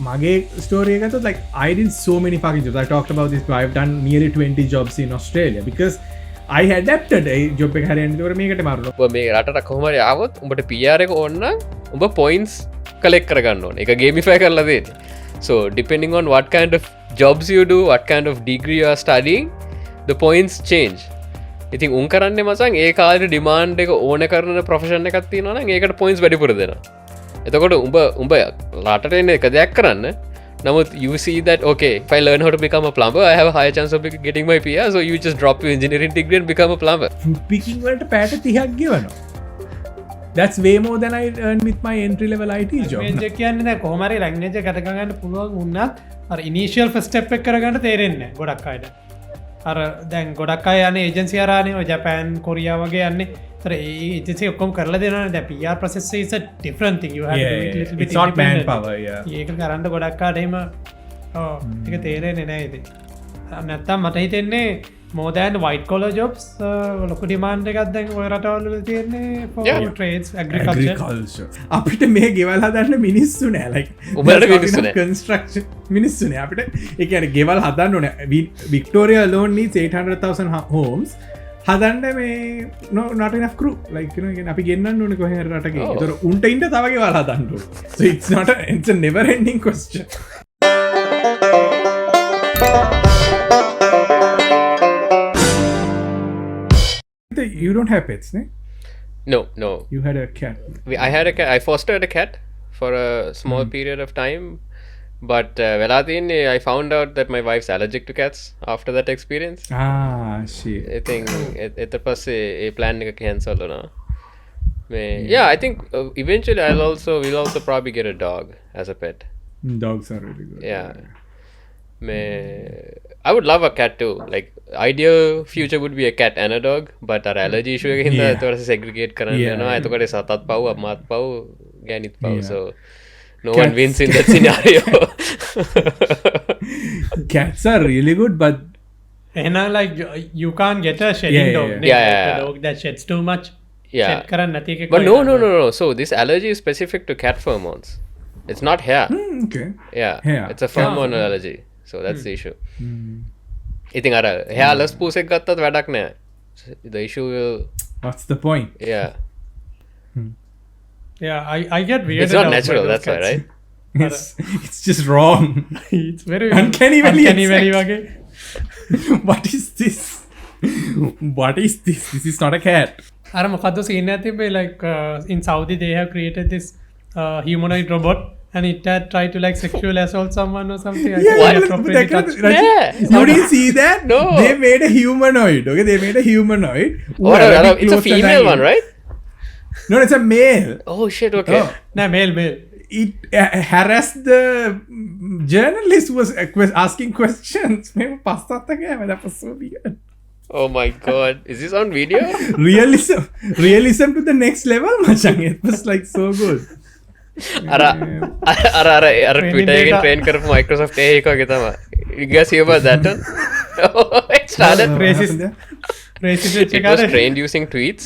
මගේ ස්ටෝරිය එකතු like I did so many fucking jobs. I talked about this, but I've done nearly 20 jobs in Australia because I adapted a job එක හරියන්නේ තොර මේකට මාරුන. ඔබ මේ රටට කොහොම හරි ආවොත් උඹට PR එක ඕන නම් උඹ points collect කරගන්න ඕනේ. ඒක gamify කරලා දෙන්නේ. So depending on what kind of jobs you do, what kind of degree you are studying, the points change. ඉතින් උන් කරන්නේ මචං ඒ කාලේ demand එක ඕන කරන profession එකක් තියෙනවා නම් ඒකට points වැඩිපුර දෙනවා. එතකොට උඹ රටට එන එක දෙයක් කරන්න. නමුත් you see that okay, if I learn how to become a plumber, I have a higher chance of getting my PR, so you just drop your engineering degree and become a plumber. Picking වලට පැයට 30ක් ගෙවනවා. That's way more than I earn with my entry level IT job. මේ කියන්නේ දැන් කොහොම හරි language එක ගත ගන්න පුළුවන් වුණත් අර ඉනිෂියල් ෆස්ට් ස්ටෙප් එක කරගන්න තේරෙන්නේ නැහැ ගොඩක් අයට. අර දැන් ගොඩක් අය යන්නේ ඒජන්සි හරහානේ ඔය ජපාන් කොරියා වගේ යන්නේ. ඒතර ඒ ඒජන්සි ඔක්කොම කරලා දෙනවනේ. දැන් PR process is a different thing. You have to do it little bit it's not manpower. ඒක කරන්න ගොඩක් අයට එහෙම ඒක තේරෙන්නේ නැහැ ඉතින්. නැත්තම් මට හිතෙන්නේ more than white collar jobs ලොකු demand එකක් දැන් ඔය රටවල තියෙන්නේ for trades agriculture. අපිට මේ ගෙවල් හදන්න මිනිස්සු නෑ like උඹලට මිනිස්සු නෑ construction මිනිස්සු නෑ අපිට ඒ කියන්නේ ගෙවල් හදන්න ඕනේ. Victoria alone needs 800,000 homes. හදන්න මේ not enough crew like you know අපි ගෙන්නන්න ඕනේ කොහෙන් හරි රටක. ඒතර උන්ට ඉන්න තව ගෙවල් හදන්න ඕනේ. So it's a never ending question. You don't have pets, ne? No. You had a cat. I had a cat. I fostered a cat for a small period of time. But I found out that my wife's allergic to cats after that experience. Ah, shit. I think it's a plan to cancel. Yeah, I think eventually we'll also probably get a dog as a pet. Dogs are really good. Yeah. I would love a cat too. Like ideal future would be a cat and a dog, but our allergy issue again that segregate කරන්න යනවා. එතකොට සතත් පව් අම්මාත් පව් ගෑනිත් පව්. So no one wins in that scenario. Cats are really good, but and like you can't get a shedding dog. Yeah. A dog that sheds too much. Yeah. Shed කරන්න නැති එක. But no. So this allergy is specific to cat pheromones. It's not hair. Okay. Yeah. Hair. It's a pheromone allergy. So that's the issue. ඉතින් අර hairless පූසෙක් ගත්තත් වැඩක් නෑ. The issue will... What's the point? Yeah. Yeah, I get weirded It's not out natural, by those that's why, cats. right? It's just wrong. It's very Uncanny valley වගේ. What is this? What is this? This is not a cat. අර මොකද්ද scene එකක් තිබ්බේ like in Saudi they have created this humanoid robot and it had tried to like sexual assault someone or something. You didn't see that? No. They made a humanoid. Okay, they made a humanoid. It's a female one, right? No, it's a male. Oh shit, okay. No, male. It harassed the journalist who was asking questions. That was so weird. Oh my god. Is this on video? Realism to the next level, Machang. It was like so good. අර Twitter එකෙන් train කරපු Microsoft AI එක වගේ තමයි. You guys hear about that one? It started racist. It was trained using tweets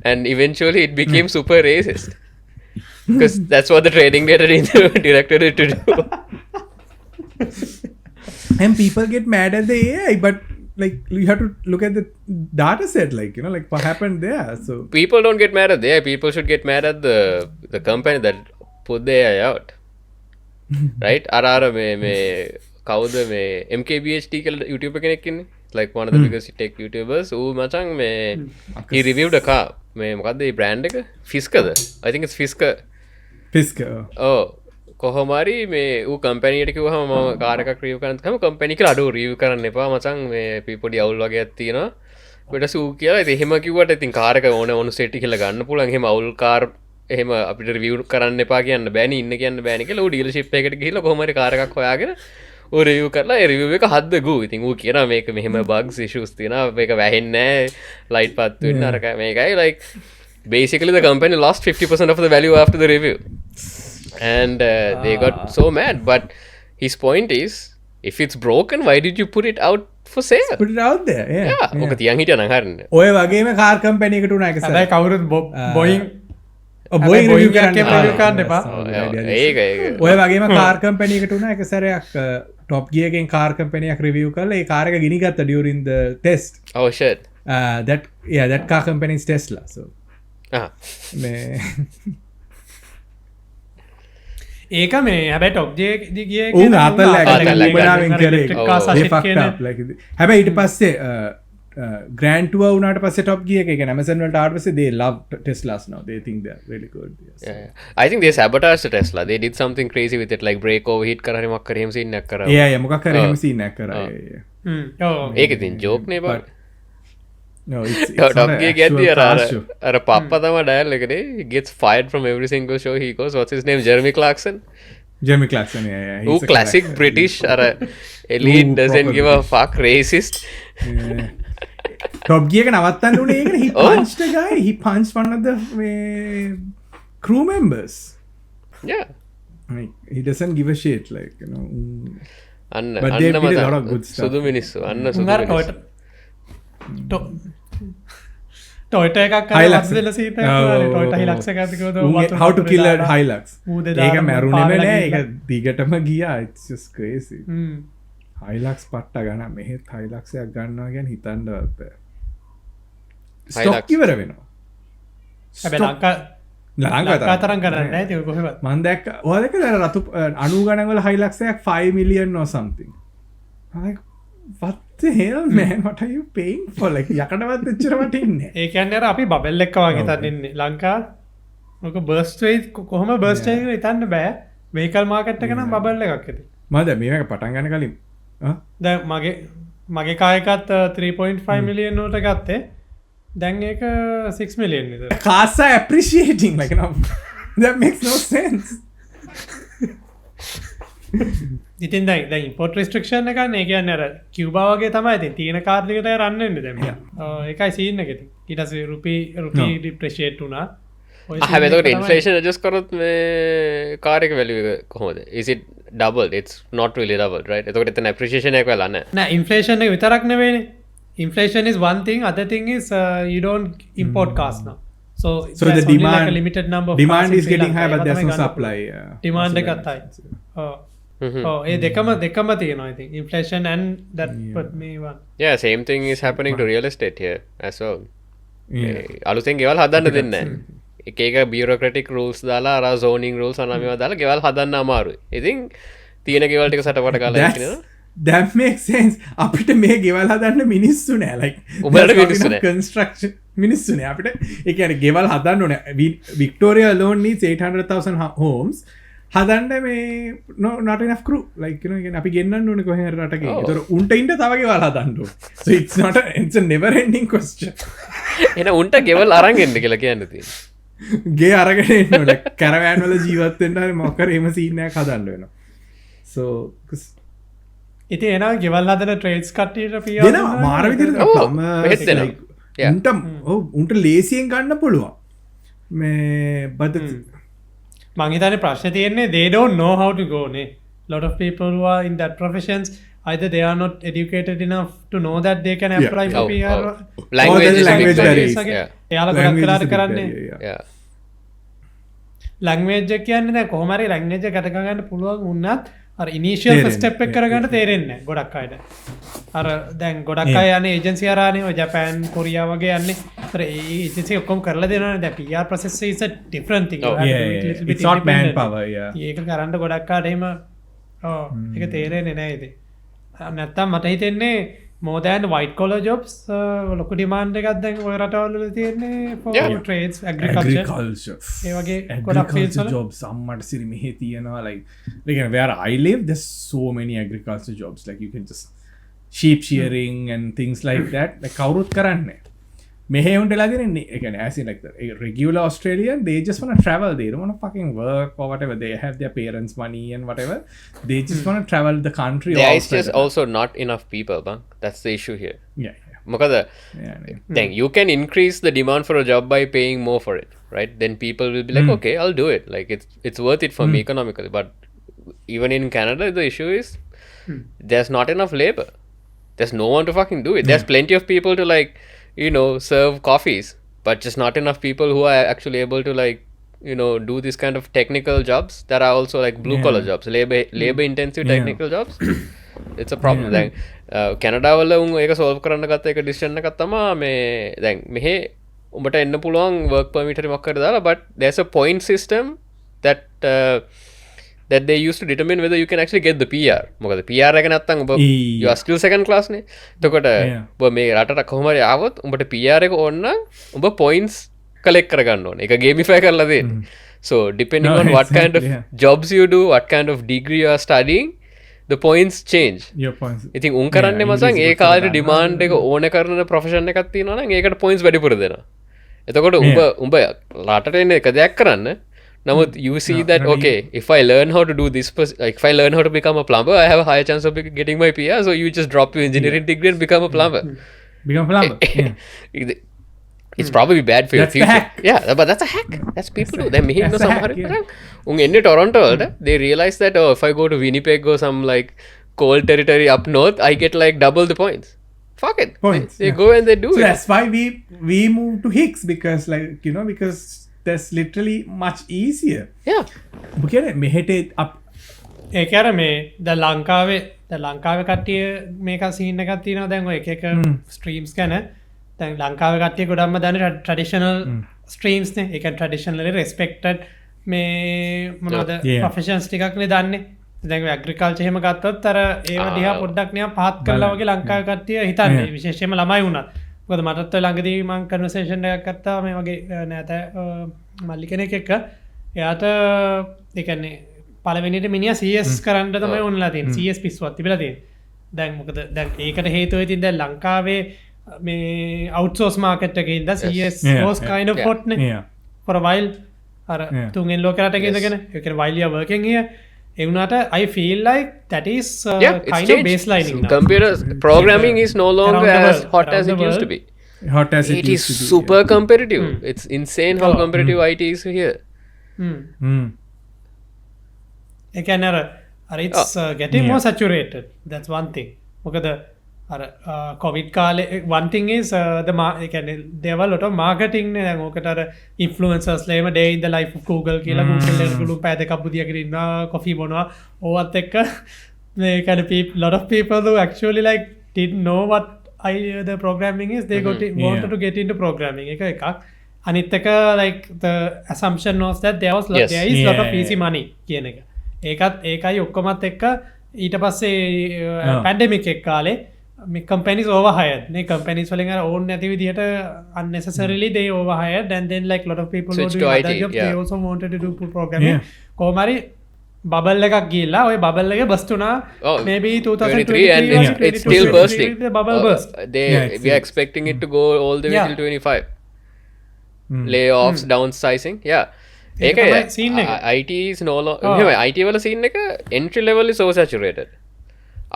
and eventually it became super racist. Because that's what the training data directed it to do. And people get mad at the AI, but like you have to look at the data set, like you know, like what happened there. So people don't get mad at the AI. People should get mad at the company that put the AI out. Right? Arara me කවුද මේ MKBHD කියලා YouTube කෙනෙක් ඉන්නේ. Like one of the biggest tech YouTubers. ඌ මචං මේ he reviewed a car. මේ මොකද්ද මේ brand එක? Fisker. I think it's Fisker. Oh. කොහොම හරි මේ ඌ කම්පැනි එකට කිව්වහම මම කාර් එකක් රිවිව් කරන්න ගම කම්පැනි කියලා අඩෝ රිවිව් කරන්න එපා මචං මේ පොඩි අවුල් වගේක් තියෙනවා. ඊට පස්සේ ඌ කියලා ඉතින් එහෙම කිව්වට ඉතින් කාර් එක ඕන සෙට් කියලා ගන්න පුළුවන්. එහෙම අවුල් කාර් එහෙම අපිට රිවිව් කරන්න එපා කියන්න බෑනේ ඉන්න කියන්න බෑනේ කියලා ඌ ඩීලර්ෂිප් එකකට ගිහිල්ලා කොහොම හරි කාර් එකක් හොයාගෙන ඌ රිවිව් කරලා ඒ රිවිව් එක හද්ද ගු. ඉතින් ඌ කියනවා මේක මෙහෙම bugs issues තියෙනවා. මේක වැහෙන්නේ නැහැ. ලයිට් පත් වෙන්නේ අරක මේකයි like basically the company lost 50% of the value after the review. And they got so mad, but his point is if it's broken, why did you put it out for sale? Put it out there. ඔක තියන් හිටියා නම් හරිනේ. ඔය වගේම car company එකකට උනා එක සර්. හැබැයි කවුරුත් Boeing බොයි Boeing කරන්න එකේ review කරන්න එපා. ඒක ඔය වගේම කාර් කම්පැනියකට වුණා එක සැරයක් ටොප් ගියගෙන් කාර් කම්පැනියක් රිවියව් කරලා ඒ කාර් එක ගිනිගත්ත during the test අවෂත් that car company is Tesla so මේ ඒක මේ හැබැයි ටොප්ජේ දිගිය උන් ආතල් බලාවෙන් කරේ කරේ හැබැයි ඊට පස්සේ ග්‍රන්ටුව වුණට පස්සේ ටොප් ගිය එක Amazon වලට ආවට පස්සේ they love Teslas now they think they're really good I think they sabotaged Tesla they did something crazy with it like break overheat කරා මොකක් කරේ එහෙම scene එකක් කරා yeah මොකක් කරේ එහෙම scene එකක් කරා ඒක ඉතින් joke නේ බං no it's ටොප් ගිය ගැද්දී අර පප්පා තමයි ඩයල් එකනේ he gets fired from every single show he goes what's his name Jeremy Clarkson yeah who classic British අර elite doesn't give a fuck racist top ගියක නවත්තන්න උනේ ඒකනේ he punched a guy he punched one of the crew members yeah like he doesn't give a shit like you know අන්න but they අන්න did a lot of මත good stuff සුදු මිනිස්සු අන්න සුදු මිනිස්සු ටොයිට එකක් Hilux. සීට Oh. ටොයිට හිලක්ෂ ඇතිකෝද how to kill a Hilux ඌදේ ඒක දාලා මැරුණෙම පාරලා නෑ ගිහිල්ලා. ඒක දිගටම ගියා it's just crazy hmm. Hilux පට්ට ගන්න මෙහෙත් Hilux එකක් ගන්නවා කියන්නේ හිතන්නවත් බෑ Hilux. ස්ටොක් ඉවර වෙනවා හැබැයි ලංකා තරම් කරන්න නෑ ඒක කොහෙවත් මන් දැක්ක ඔයා දැක්කද අර රතු 90 ගණන් වල Hilux එකක් 5 million or something like what the hell man what are you paying for like යකඩවත් එච්චර වටින්නේ ඒ කියන්නේ අර අපි බබල් එක්ක වගේ තත් ඉන්නේ ලංකා මොක බර්ස්ට් වෙයි කොහොම බර්ස්ට් වෙයි කියලා හිතන්න බෑ වෙහිකල් මාකට් එක නම් බබල් එකක් ඇති මම මේක පටන් ගන්න කලින් දැන් මගේ කායකත් 3.5 මිලියන් වලට ගත්තේ දැන් ඒක 6 මිලියන් විතර cars are appreciating like no that makes no sense ඉතින් දැන් ඉම්පෝර්ට් රිස්ට්‍රික්ෂන් එකක් නේ කියන්නේ අර කියුබා වගේ තමයි ඉතින් තියෙන කාර් දෙකට රන් වෙන්නේ දැන් ඒකයි සීන් එක ඉතින් ඊට පස්සේ රුපී ඩිප්‍රීෂিয়েට් වුණා හැබැයි එතකොට ඉන්ෆ්ලේෂන් ඇඩ්ජස්ට් කරොත් මේ කාර් එක වැලියු එක කොහොමද is it doubled it's not really doubled right එතකොට එතන appreciation එක වෙලා නැහැ නෑ ඉන්ෆ්ලේෂන් එක විතරක් නෙවෙයිනේ inflation is one thing other thing is you don't import cars now so so the only demand like a limited number of demand cars in is Sri getting Lanka. high but ඒක there's තමයි no ගන්න supply demand also එකත් that- හයි ඒ දෙකම තියෙනවා I think inflation and that put me one yeah same thing is happening to real estate here as well Yeah. අලුතෙන් ගෙවල් හදන්න දෙන්නේ නැහැ එක එක bureaucratic rules දාලා අර zoning rules අන මේවා දාලා ගෙවල් හදන්න අමාරුයි ඉතින් තියෙන ගෙවල් ටික සටපට කරලා ඉන්නවා that makes sense අපිට මේ ගෙවල් හදන්න මිනිස්සු නෑ like උඹලට මිනිස්සු නෑ. construction මිනිස්සු නෑ අපිට ඒ කියන්නේ ගෙවල් හදන්න ඕනේ Victoria alone needs 800,000 homes හදන්න මේ not enough crew like you know කියන්නේ අපි ගෙන්නන්න ඕනේ කොහෙන් හරි රටක ඒතර උන්ට ඉන්න තව ගෙවල් හදන්න ඕනේ so it's not it's a never ending question එන උන්ට ගෙවල් අරන් එන්න කියලා කියන්න තියෙනවා ගේ අරගෙන එන්න ඕනේ කැරවෑන් වල ජීවත් වෙන්න හරි මොකක් හරි එහෙම සීන් එකක් හදන්න වෙනවා so ඉතින් එනවා ගෙවල් හදන ට්‍රේඩ්ස් කට්ටියට පියා දෙනවා මාර විදිහට ඔව්, plumbers, එහෙත් දෙනවා. like, Yeah. උන්ට ලේසියෙන් ගන්න පුළුවන් මේ බද මං හිතන්නේ ප්‍රශ්නේ තියෙන්නේ they don't know how to go නේ lot of people who are in that professions either they are not educated enough to know that they can Yeah. apply for Oh, PR oh. language is a big language barrier. barriers. Yeah. එයාලා ගොඩක් වෙලාට කරන්නේ Yeah. Language එක කියන්නේ දැන් කොහොම හරි language එක ගත ගන්න පුළුවන් වුණත් අර ඉනිෂියල් තේරෙන්නේ. ස්ටෙප් එක කරගන්න තේරෙන්නේ නැහැ ගොඩක් අයට. අර දැන් ගොඩක් අය යන්නේ ඒජන්සි හරහානේ ඔය ජපාන් කොරියා වගේ යන්නේ. ඒතර ඒ ඒජන්සි ඔක්කොම කරලා දෙනවනේ දැන් PR process is a different thing. You Oh, have to yeah, do it yeah, little yeah. bit It's not independent. manpower, yeah. ඒක කරන්න ගොඩක් අයට එහෙම ඒක තේරෙන්නේ නැහැ ඉතින්. නැත්තම් මට හිතෙන්නේ more than white collar jobs ලොකු demand එකක් දැන් ඔය රටවල් වල තියෙන්නේ for Yeah. trades agriculture agriculture ඒ වගේ ගොඩක් fields agriculture වල jobs අම්මට සිරි මෙහෙ තියෙනවා like where I live there's so many agriculture jobs like you can just sheep shearing and things like that like කවුරුත් කරන්නේ මෙහෙ උන්ට වෙලා දෙන්නේ ඒ කියන්නේ as in like the a regular Australian they just want to travel they don't want to fucking work or whatever they have their parents money and whatever they just want to travel the country There is outside just the- also not enough people bang that's the issue here yeah මොකද yeah then you can increase the demand for a job by paying more for it right then people will be like okay I'll do it like it's worth it for me economically but even in Canada the issue is there's not enough labor there's no one to fucking do it there's plenty of people to like you know serve coffees but just not enough people who are actually able to like do this kind of technical jobs that are also like blue collar jobs, labor intensive technical jobs. It's a problem. දැන් Canada වල උන් ඒක solve කරන්න ගත්ත එක decision එකක් තමයි මේ දැන් මෙහෙ උඹට එන්න පුළුවන් work permit හරි මොකක් හරි දාලා, but there's a point system that they used to determine whether you can actually get the PR. මොකද PR එක නැත්තම් ඔබ you are still second class නේ. එතකොට ඔබ මේ රටට කොහොම හරි ආවොත් උඹට PR එක ඕන නම් උඹ points collect කරගන්න ඕනේ. ඒක gamify කරලා දෙන්න. So depending on what kind of jobs you do, what kind of degree you are studying, the points change. Your points. ඉතින් උන් කරන්නේ මසන් ඒ කාලේ demand එක ඕන කරන profession එකක් තියෙනවා නම් ඒකට points වැඩිපුර දෙනවා. එතකොට උඹ රටට එන එක දෙයක් කරන්න. නමුත් you see that okay, if I learn how to do this, like if I learn how to become a plumber, I have a higher chance of getting my PR. So you just drop your engineering degree and become a plumber. Become plumber. It's probably bad for your future. Yeah, but that's a hack. That's people do. Then mehin no samahara un enne Toronto walta they realize that if I go to Winnipeg or some like cold territory up north, I get like double the points. Fuck it. Points. They go and they do it. That's why we moved to Hicks, because because that's literally much easier. Yeah. Because මෙහෙට ඒක අර මේ ද ලංකාවේ කට්ටිය මේක scene එකක් තියෙනවා දැන් ඔය එක ස්ට්‍රීම්ස් ගැන. දැන් ලංකාවේ කට්ටිය ගොඩක්ම දන්නේ ට්‍රැඩිෂනල් ස්ට්‍රීම්ස් නේ. ඒ කියන්නේ ට්‍රැඩිෂනලි රෙස්පෙක්ටඩ් මේ මොනවද ප්‍රොෆෙෂන්ස් ටිකක් නේ දන්නේ. දැන් ඇග්‍රිකල්චර් එහෙම ගත්තොත් අර ඒව දිහා පොඩ්ඩක් නිකන් පහත් කරලා වගේ ලංකාවේ කට්ටිය හිතන්නේ. විශේෂයෙන්ම ළමයි වුණා. මොකද මටත් ඔය ළඟදී මම කන්වර්සේෂන් එකක් ගත්තා මේ වගේ නැත මල්ලි කෙනෙක් එක්ක. එයාට ඒ කියන්නේ පළවෙනිට මිනිහා CS කරන්න තමයි ඕනලා තියෙන්නේ. CS පිස්සුවක් තිබිලා තියෙන්නේ. දැන් මොකද දැන් ඒකට හේතුව ඉතින් දැන් ලංකාවේ මේ outsource market එකේ ඉඳලා CS was kind of hot නේ for a while. අර තුන්වෙනි ලෝක රටක ඉඳගෙන ඒ කියන්නේ while you are working here, ඒ වුණාට I feel like that is kind of baselining now. Computer programming is no longer as hot as it used to be. It is super competitive. It's insane how competitive IT is here. ඒ කියන්නේ අර it's getting more saturated. That's one thing. මොකද අර Covid කාලේ one thing is ඒ කියන්නේ there were a lot of marketing නේ. දැන් ඕකට අර influencers ලේම day in the life of Google කියලා Google එකේ ගලු පෑ දෙකක් බුදියාගෙන ඉන්නවා කොෆි බොනවා ඕවත් එක්ක මේ කියන්නේ lot of people who actually like didn't know what the programming is, they wanted to get into programming. එකක් අනිත් එක like the assumption was that there is lot of easy money කියන එක. ඒකයි ඔක්කොමත් එක්ක ඊට පස්සේ pandemic එක කාලේ companies overhired. Companies වලින් අර ඕන් නැති විදිහට unnecessarily they overhired, and then like lot of people were doing other jobs. They also wanted to do programming. කොහොම හරි බබල් එකක් ගිහිල්ලා ওই බබල් එක බස්ට් වුණා maybe 2023 and it's still bursting. The bubble burst. We are expecting it to go all the way till 25. Layoffs, downsizing. ඒක IT is no longer IT වල scene එක entry level is oversaturated.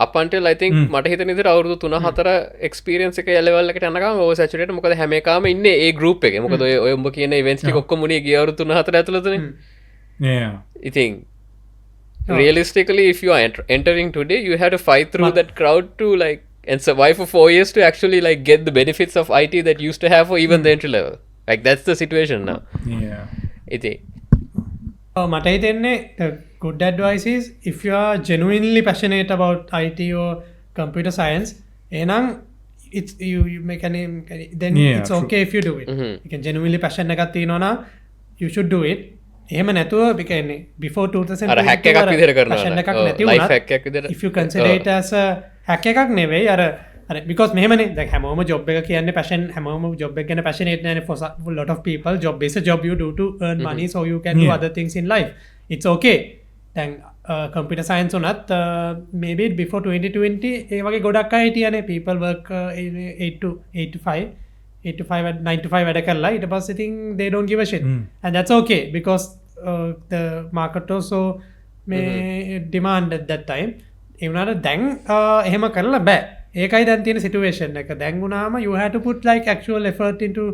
up until I think මට හිතන විදිහට අවුරුදු 3-4 experience එක level එකට යනකම් oversaturated. මොකද හැම එකම ඉන්නේ ඒ group එකේ. මොකද ඔය උඹ කියන events ටික ඔක්කොම උනේ ගිය අවුරුදු 3-4 ඇතුළතනේ. I think realistically if you are entering today, you have to fight through that crowd to like and survive for 4 years to actually like get the benefits of IT that you used to have for even the entry level. Like that's the situation now. I think මට හිතෙන්නේ the good advice is if you are genuinely passionate about IT or computer science, එහෙනම් it's you make an then it's okay if you do it. You can genuinely passion එකක් තියෙනවා නම් you should do it. එහෙම නැතුව කියන්නේ before 2000 අර hack එකක් විදිහට කරනවා. life hack එකක් විදිහට. If you consider it as a hack එකක් නෙවෙයි අර because මෙහෙමනේ දැන් හැමෝම job එක කියන්නේ passion, හැමෝම job එක ගැන passionate නෑනේ for a lot of people. Job is a job you do to earn money so you can do other things in life. It's okay. දැන් computer science උනත් maybe before 2020 ඒ වගේ ගොඩක් අය හිටියනේ. people work 8 to 5 and 9 to 5 වැඩ කරලා ඊට පස්සේ ඉතින් they don't give a shit. And that's okay because the market also may demand at that time. ඒ වුණාට දැන් එහෙම කරලා බෑ. ඒකයි දැන් තියෙන situation එක. දැන් වුණාම you have to put like actual effort into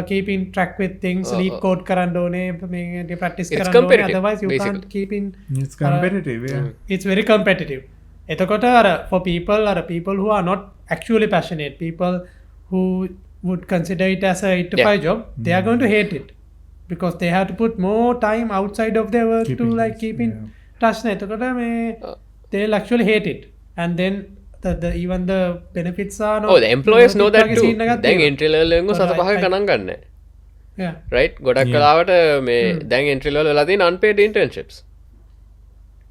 keeping track with things, leak code කරන්න ඕනේ, මේ practice කරන්න ඕනේ. Otherwise you can't keep in. It's competitive. It's very competitive. එතකොට අර for people who are not actually passionate, people who would consider it as a 8 to 5 job, they are going to hate it. because they have to put more time outside of their work to like keep in touch එතකොට මේ they'll actually hate it and then the even the benefits are not the employers know that too දැන් entry level එකෙන් සත පහක ගණන් ගන්න right ගොඩක් කලාවට මේ දැන් entry level වල තියෙන unpaid internships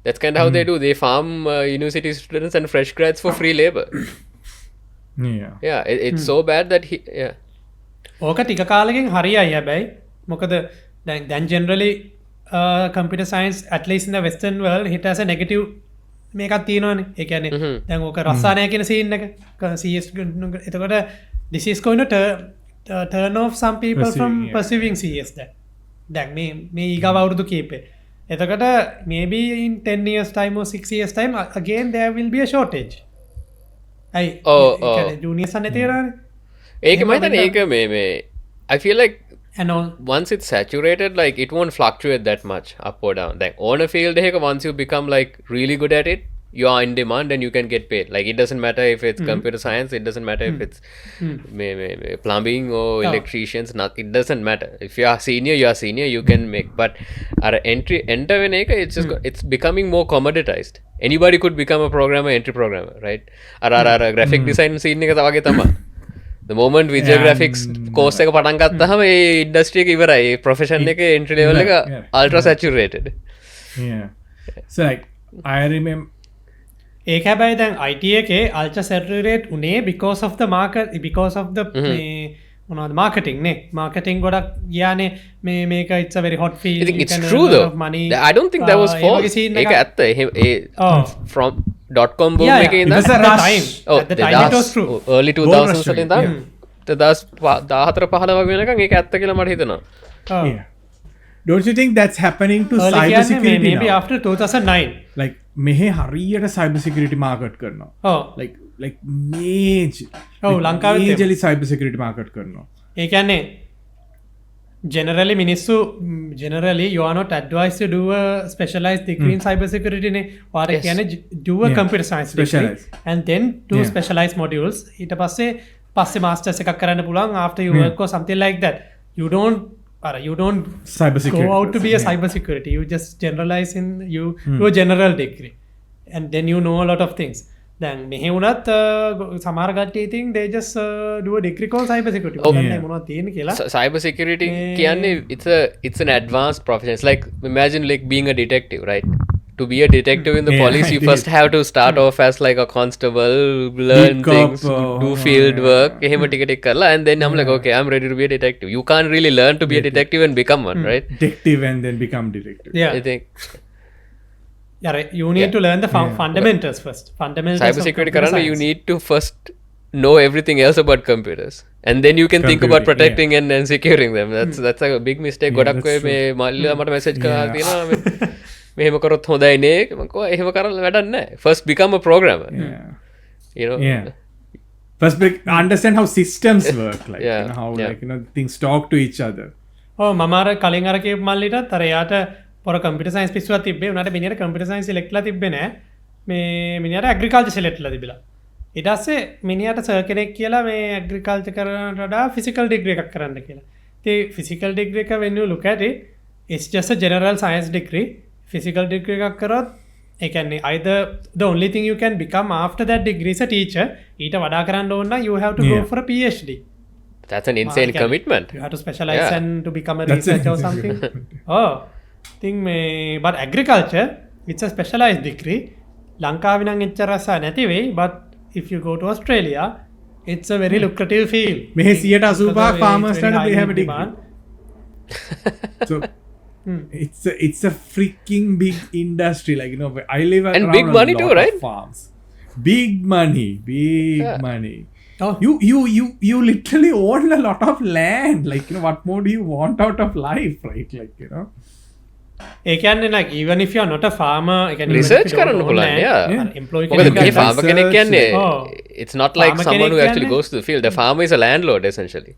that's kind of how they do they farm university students and fresh grads for free labor it's so bad that ඕක ටික කාලෙකින් හරියයි හැබැයි මොකද දැන් generally computer science at least in the western world it has a negative මේකක් තියෙනවානේ ඒ කියන්නේ දැන් ඕක රසායනය කියන scene එක CS එතකොට this is going to turn off some people from pursuing CS දැන් මේ ඊගව අවුරුදු කීපේ එතකොට maybe in 10 years time or 6 years time again there will be a shortage ඒ කියන්නේ juniors අන්න තියෙනවානේ ඒක මම හිතන්නේ ඒක මේ I feel like once it's saturated like it won't fluctuate that much up or down like on a field once you become like really good at it you are in demand and you can get paid like it doesn't matter if it's computer science it doesn't matter if it's plumbing or electricians it doesn't matter if you are senior you can make but enter it's just it's becoming more commoditized anybody could become a entry programmer right graphic design scene එක තවගේ තමයි the moment Vijay graphics course එක පටන් ගත්තාම ඒ industry එක ඉවරයි ඒ profession එක entry level එක ultra saturated so like I remember ඒක හැබැයි දැන් IT එකේ ultra saturated උනේ because of the market because of the මොනවද marketing නේ marketing ගොඩක් ගියානේ මේක it's a very hot field I think it's true though I don't think that was false ඒක ඇත්ත from .com boom එකේ ඉඳන් at the time it was true early 2000s වලින් ඉඳන් 2014 15 වගේ වෙනකන් ඒක ඇත්ත කියලා මට හිතෙනවා don't you think that's happening to cybersecurity maybe now? After 2009 like මෙහෙ හරියට cybersecurity market කරනවා like major ලංකාවේ majorly cybersecurity market කරනවා ඒ කියන්නේ generally you are not advised to do a specialized degree in cybersecurity නේ or කියන්නේ do a computer science degree and then do specialized modules ඊට පස්සේ masters එකක් කරන්න පුළුවන් after you work or something like that you don't cybersecurity go out to be a cybersecurity you just generalize in you do a general degree and then you know a lot of things දැන් මෙහෙ වුණත් සමහර කට්ටිය ඉතින් they just do a degree called cybersecurity මොනවද තියෙන්නේ කියලා cybersecurity කියන්නේ it's an advanced profession it's like imagine like being a detective right to be a detective in the police you first have to start off as like a constable learn things do field work එහෙම ටික කරලා and then I'm like okay I'm ready to be a detective you can't really learn to be a detective and become one right detective and then become detective I think you need to learn the fundamentals first fundamentals cybersecurity karana you need to first know everything else about computers and then you can think about protecting and securing them that's a big mistake godak way me mallila mata message කරලා තියෙනවා මෙහෙම කරොත් හොඳයි නේ මම කිව්වා එහෙම කරලා වැඩක් නැහැ first become a programmer you know first understand how systems work like you know, how like you know things talk to each other මම අර කලින් අර කියපු මල්ලිටත් අර යාට පොර කම්පියුටර් සයන්ස් පිස්සුවක් තිබ්බේ උනාට මිනිහට කම්පියුටර් සයන්ස් සිලෙක්ට්ලා තිබ්බේ නෑ මේ මිනිහට ඇග්‍රිකල්චර් සිලෙක්ට්ලා තිබිලා ඊට පස්සේ මිනිහට සර් කෙනෙක් කියලා මේ ඇග්‍රිකල්චර් කරනට වඩා ෆිසිකල් ඩිග්‍රී එකක් කරන්න කියලා ඉතින් ෆිසිකල් ඩිග්‍රී එක when you look at it it's just a general science degree physical degree එකක් කරොත් ඒ කියන්නේ either the only thing you can become after that degree is a teacher ඊට වඩා කරන්න ඕන නම් you have to go for a PhD that's an insane commitment you have to specialize and to become a researcher or something thing but agriculture it's a specialized degree ලංකාවේ නම් එච්චර රස නැති වෙයි but if you go to Australia it's a very lucrative field මෙහි 85% farmers ට they have a degree so it's a freaking big industry like you know I live and big money too right farms big money you literally own a lot of land like you know what more do you want out of life right like you know ඒ කියන්නේ like even if you are not a farmer ඒ කියන්නේ research කරන්න පුළුවන් employee මොකද මේ farmer කෙනෙක් කියන්නේ it's not like someone who actually goes to the field the farmer is a landlord essentially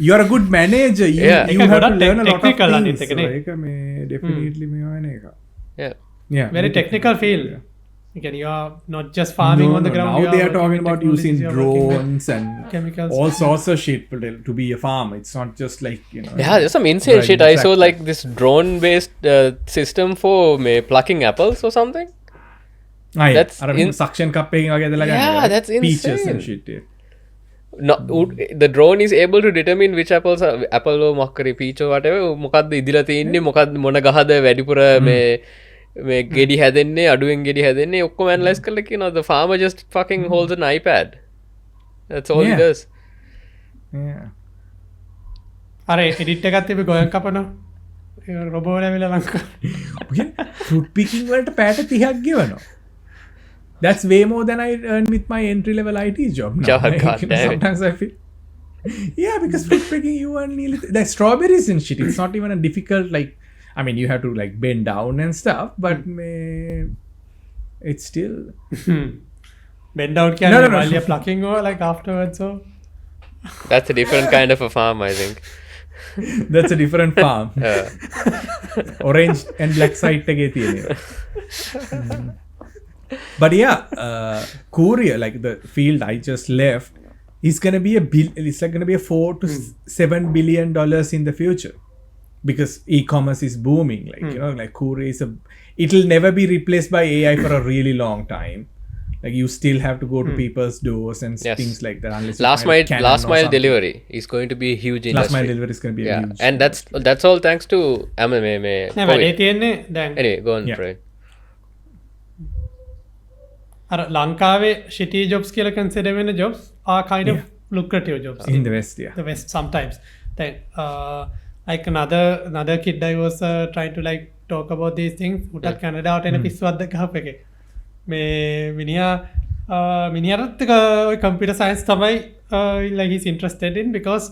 you are a good manager you have to learn a lot of things ඒක මේ definitely මේ වෙන එක very technical field Again, you are not just farming on the ground. Now you they are working talking with about technologies, using you are working with drones and chemicals. all sorts of shit to be a farmer. It's not just like, Yeah, there's some insane driving shit. a I saw tractor. like this drone based system for plucking apples or something. That's in- suction cup එකකින් වගේ ඇදලා ගන්න. Yeah, that's Peaches insane. and shit. Yeah. No, the drone is able to determine which apples are apple or මොකක්කරි peach or whatever මොකක්ද ඉදිලා තියෙන්නේ මොකක්ද මොන ගහද වැඩිපුර මේ ගෙඩි හැදෙන්නේ අඩුවෙන් ගෙඩි හැදෙන්නේ ඔක්කොම analyze කරලා කියනවා the farmer just fucking holds an iPad. That's all he Yeah. does. Yeah. අර එඩිට් එකත් තිබි ගොයන් කපනවා රොබෝ නැවිලා ලංකා fruit picking වලට පැයට 30ක් ගෙවනවා. That's way more than I earn with my entry level IT job now. God damn it. Sometimes I feel yeah, because fruit picking you earn nearly like strawberries and shit. It's not even a difficult like. I mean, you have to like bend down and stuff, but it's still bend down No, no, no. while you're plucking or like afterwards. So That's a different kind of a farm, I think. that's a different farm. Orange and black side එකේ තියෙනවා. But yeah, Korea, like the field I just left, is gonna be it's like gonna be a $4 to $7 billion in the future, because e-commerce is booming. Like like Korea is it'll never be replaced by AI for a really long time. Like you still have to go to people's doors and Yes. things like that. Unless you Last find mile Canon last or mile something. delivery is going to be a huge industry. Last mile delivery is gonna be a Yeah, huge. and that's all thanks to නෑ වැඩේ COVID. තියෙන්නේ දැන් Anyway, go on, Yeah. Fred. අර ලංකාවේ shitty jobs කියලා consider වෙන jobs are kind of lucrative jobs in the West, yeah. the West sometimes. Then like another kid I was trying to like talk about these things. උටත් කැනඩාවට එන පිස්සුවක්ද ගහප එකේ. මේ මිනිහරත් ඔය computer science තමයි like he's interested in because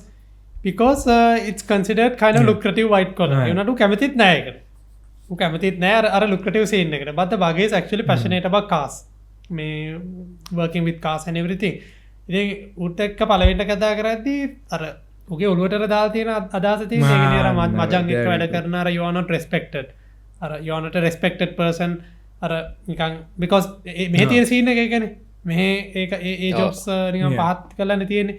it's considered kind of lucrative white collar. Right. You know, කැමතිත් නෑ ඒකට. ඌ කැමතිත් නෑ අර lucrative scene එකට. But the bug is actually passionate about cars. මේ working with cars and everything. ඉතින් ඌට එක්ක පළවෙනිට කතා කරද්දී අර උගේ ඔළුවටර දාලා තියෙන අදහස තියෙන ඒ කියන්නේ අර මචං එක්ක වැඩ කරන අර you are not respected. අර you are not a respected person. අර නිකන් because මෙහෙ තියෙන scene එක ඒකනේ. මෙහෙ ඒක ඒ jobs නිකන් පහත් කරලානේ තියෙන්නේ.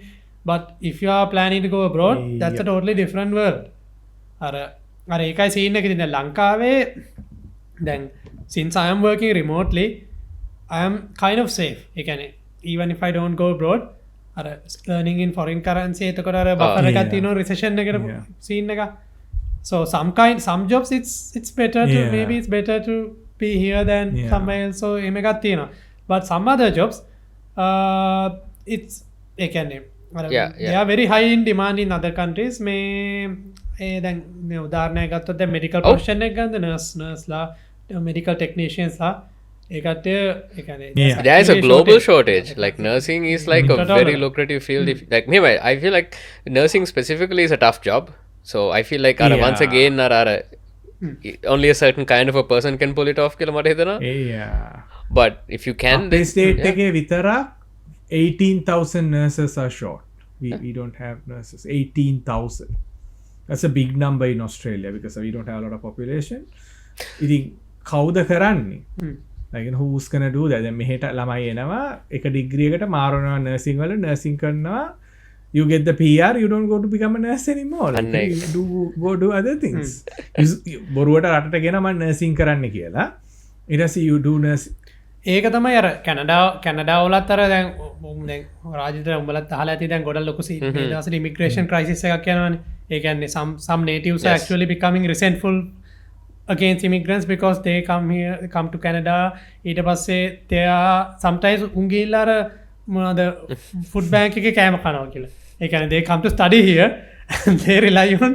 But if you are planning to go abroad, that's a totally different world. අර ඒකයි scene එක තියෙන ලංකාවේ දැන් since I am working remotely, I am kind of safe. Even if I don't go abroad, earning in foreign currency, එතකොට අර buffer එකක් තියෙනවා recession එකට scene එක. So some jobs it's better to maybe it's better to be here than somewhere else. So එහෙම එකක් තියෙනවා. But some other jobs it's they are very high in demand in other countries. මේ දැන් මේ උදාහරණයක් ගත්තොත් දැන් medical profession එක ගන්න nurseලා medical technicians ලා there is a global shortage. Like nursing is like a very lucrative field. If like anyway, I feel like nursing specifically is a tough job. So I feel like once again only a certain kind of a person can pull it off කියලා මට හිතෙනවා. Yeah. But if you can අපේ state එකේ විතරක් 18,000 nurses are short. We don't have nurses. 18,000. That's a big number in Australia because we don't have a lot of population. ඉතින් කවුද කරන්නේ? Like who's gonna do that? දැන් මෙහෙට ළමයි එනවා එක ඩිග්‍රී එකට මාරනවා නර්සිං වල නර්සිං කරනවා. You get the PR, you don't go to become a nurse anymore. Like, you do other things. බොරුවට රටට ගෙන මම නර්සිං කරන්න කියලා. ඊට පස්සේ you do nurse. ඒක තමයි අර කැනඩාවලත් අර දැන් රාජිතර උඹලත් අහලා ඇති දැන් ගොඩක් ලොකු සීන් මේ දවස්වල immigration crisis එකක් යනවානේ. ඒ කියන්නේ some natives are actually becoming resentful against immigrants because they come to Canada. ඊට පස්සේ they are sometimes උංගිල්ලා අර මොනවාද food bank එකේ කෑම කනවා කියලා. ඒ කියන්නේ they come to study here and they rely on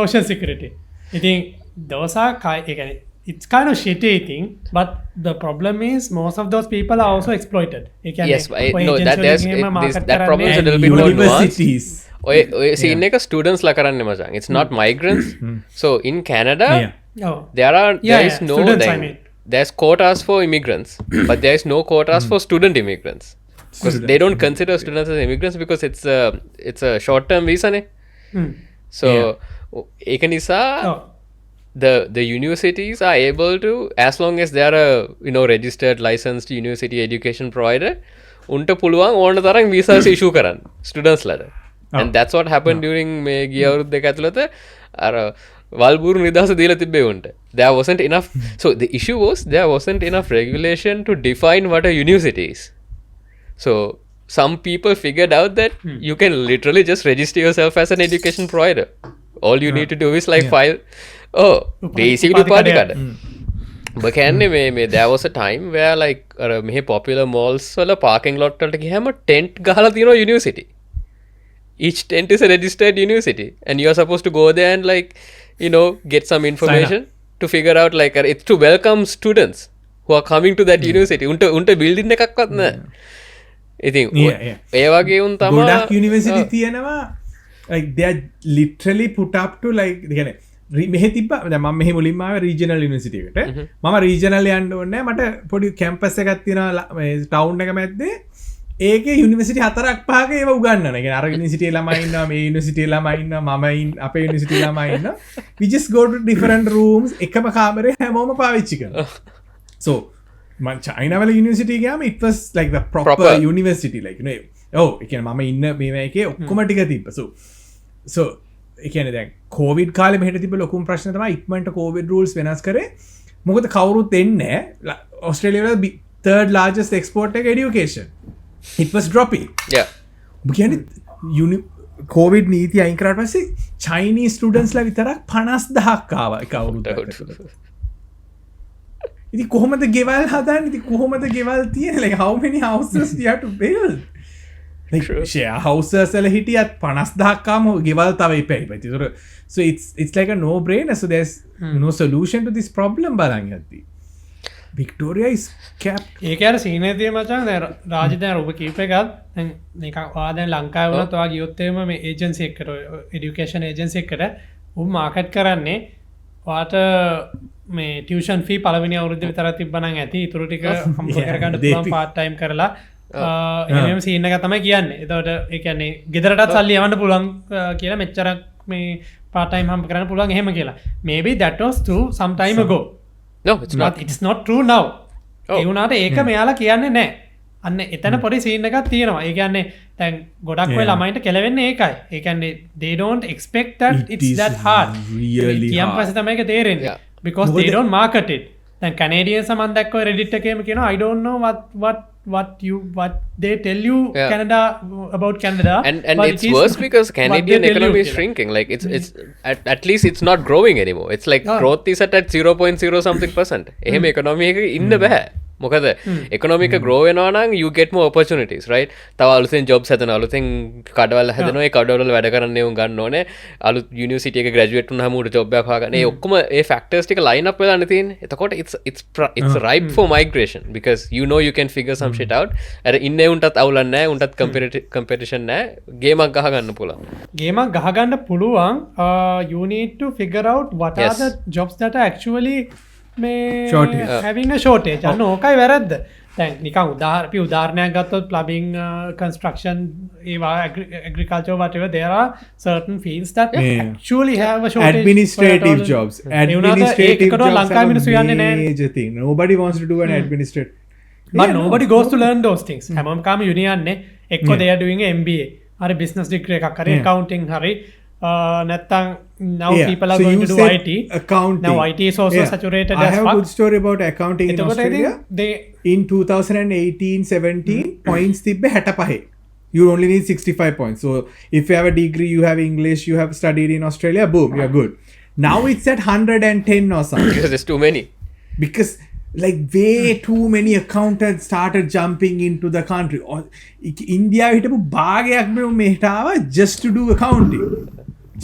social security. ඉතින් those are it's kind of shitty thing, but the problem is most of those people are also exploited. Yes, no, that problem is a little bit more universities. ඔය scene එක students ලා කරන්නේ මචං. It's not migrants. So in Canada, there is no there's quotas for immigrants, but there is no quotas for student immigrants. Because they don't consider students as immigrants because it's a short term visa ne. So ඒක නිසා the universities are able to, as long as they are a registered licensed university education provider, unta puluwan ඕන තරම් visas issue කරන්න students ලට. And that's what happened during මේ ගිය අවුරුදු දෙක ඇතුළත අර වල්බුරු නිදහස දීලා තිබ්බේ උන්ට. There wasn't enough. So the issue was there wasn't enough regulation to define what a university is. So some people figured out that you can literally just register yourself as an education provider. All you need to do is like file basically උපාධි කඩ. But කියන්නේ there was a time where like මෙහි popular malls වල parking lot වලට ගියාම tent ගහලා තියෙනවා university. Each tent is a registered university and you are supposed to go there and like get some information to figure out like it's to welcome students who are coming to that university. උන්ට building එකක්වත් නැහැ. ඉතින් ඒ වගේ උන් තමයි ගොඩක් university තියෙනවා like they are literally put up to like කියන්නේ මෙහෙ තිබ්බා දැන් මම මෙහෙ මුලින්ම ආවේ regional university එකට. මම regional යන්න ඕනේ නැහැ. මට පොඩි campus එකක් තියෙනවා මේ town එක මැද්දේ. ඒකේ යුනිවර්සිටි 4ක් 5ක ඒවා උගන්වනවා. ඒ කියන්නේ අර යුනිවර්සිටි ළමයි ඉන්නවා, මේ යුනිවර්සිටි ළමයි ඉන්නවා, අපේ යුනිවර්සිටි ළමයි ඉන්නවා. We just go to different rooms. එකම කාමරේ හැමෝම පාවිච්චි කරනවා. So මම චයිනා වල යුනිවර්සිටි ගියාම it was like the proper university like ඒ කියන්නේ මම ඉන්න මේ එකේ ඔක්කොම ටික තිබ්බ. So ඒ කියන්නේ දැන් COVID කාලේ මෙහෙට තිබ්බ ලොකුම ප්‍රශ්න තමයි ඉක්මනට COVID rules වෙනස් කරේ. මොකද කවුරුත් එන්නේ නැහැ. ඕස්ට්‍රේලියාව වල third largest export එක education. It was dropping. Yeah. කියන්නේ COVID නීති අයින් කරාට පස්සේ Chinese students ලා විතරක් 50000ක් ආවා එක අවුරුද්දකට. ඉතින් කොහොමද ගෙවල් හදන්නේ? ඉතින් කොහොමද ගෙවල් තියෙන්නේ? Like how many houses do you have to build? Like share houses වල හිටියත් 50000ක් ආම ගෙවල් තව ඉපැයි. So it's like a no brainer. So there's no solution to this problem බලන් යද්දී. Victoria is capped. ඒක අර සීනේ තියෙන මචං දැන් රාජ දැන් ඔබ කීප එකක් දැන් නිකන් ඔයා දැන් ලංකාවේ වුණත් ඔයා ගියොත් එහෙම මේ ඒජන්සි එකකට এডুকেෂන් ඒජන්සි එකකට උන් මාකට් කරන්නේ ඔයාට මේ ටියුෂන් ෆී පළවෙනි අවුරුද්දේ විතරක් තිබ්බනම් ඇති ඊටු ටික හම්බ කරගන්න පුළුවන් පාර්ට් ටයිම් කරලා එහෙම සීන් එක තමයි කියන්නේ. එතකොට ඒ කියන්නේ ගෙදරටත් සල්ලි යවන්න පුළුවන් කියලා මෙච්චරක් මේ පාර්ට් ටයිම් හම්බ කරන්න පුළුවන් එහෙම කියලා. Maybe that was true some time ago. No, it's not true now. ඒ වුණාට ඒක මෙයාලා කියන්නේ නැහැ. අන්න එතන පොඩි සීන් එකක් තියෙනවා. ඒ කියන්නේ දැන් ගොඩක් වෙයි ළමයින්ට කෙලවෙන්නේ ඒකයි. ඒ කියන්නේ they don't expect that it's that hard. කියන් පස්සේ තමයි ඒක තේරෙන්නේ. Because they don't market it. දැන් Canadians මම දැක්කෝ Reddit එකේම කියනවා I don't know what they tell you Canada about Canada. And it's worse because Canadian economy is shrinking. Like it's at least it's not growing anymore. It's like growth is at 0.0 something %. එහෙම economy එක ඉන්න බෑ. මොකද economy එක grow වෙනවා නම් you get more opportunities, right? තව අලුතෙන් jobs හදනවා, අලුතෙන් කඩවල හදනවා, ඒ කඩවල වැඩ කරන්න උන් ගන්න ඕනේ. අලුත් university එක graduate වුණාම උට job එකක් හොයාගන්න. ඒ ඔක්කොම ඒ factors ටික line up වෙලානේ තියෙන්නේ. එතකොට it's ripe for migration because you know you can figure some shit out. අර ඉන්නේ උන්ටත් අවුලක් නැහැ, උන්ටත් competition නැහැ. ගේමක් ගහ ගන්න පුළුවන්. ගේමක් ගහ ගන්න පුළුවන්. You need to figure out what are the jobs that are actually having a shortage. අන්න ඕකයි වැරද්ද. දැන් නිකන් උදාහරණයක් ගත්තොත් plumbing, construction, ඒවා agriculture, whatever, there are certain fields that actually have a shortage. Administrative jobs. Administrative jobs are a major thing. Nobody wants to do an administrative. But nobody goes to learn those things. හැමෝම කාම uni යන්නේ එක්කෝ they are doing a MBA. හරි business degree එකක් හරි accounting හරි නැත්තම් now people are going to do IT. Accounting. Now IT is also saturated I have a good story about accounting in Australia. In 2018-17 points තිබ්බේ 65. You only need 65 points. So if you have a degree, you have English, you have studied in Australia, boom, you're good. Now it's at 110 or something. Because there's too many. Because like way too many accountants started jumping into the country. India හිටපු භාගයක් මෙහෙට ආවා just to do accounting.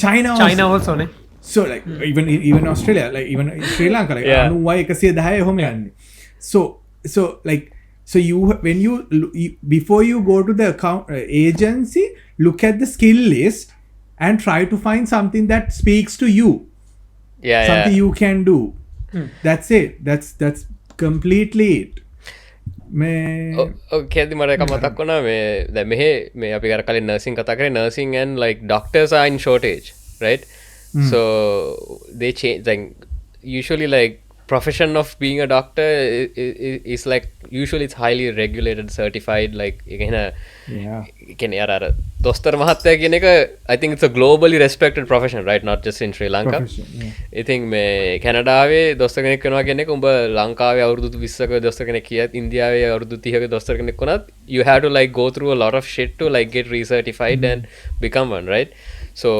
China also ne. So like even Australia, like even Sri Lanka, like 9110 එහෙම යන්නේ. So you when you before you go to the agency, look at the skill list and try to find something that speaks to you. Something you can do. That's it. That's completely it. කැදි මට එක මතක් වුණා මේ දැන් මේ අපි අර කලින් nursing කතා කරේ, nursing and like doctors are in shortage, right? So they change, like usually like profession of being a doctor is like usually it's highly regulated, certified, like Yeah. කියන්නේ අර දොස්තර මහත්තයා කියන එක I think it's a globally respected profession, right? Not just in Sri Lanka. Profession, yeah. ඉතින් මේ කැනඩාවේ දොස්තර කෙනෙක් වෙනවා කියන එක උඹ ලංකාවේ අවුරුදු 20ක දොස්තර කෙනෙක් කියත් ඉන්දියාවේ අවුරුදු 30ක දොස්තර කෙනෙක් වුණත් you have to like go through a lot of shit to like get recertified and become one, right? So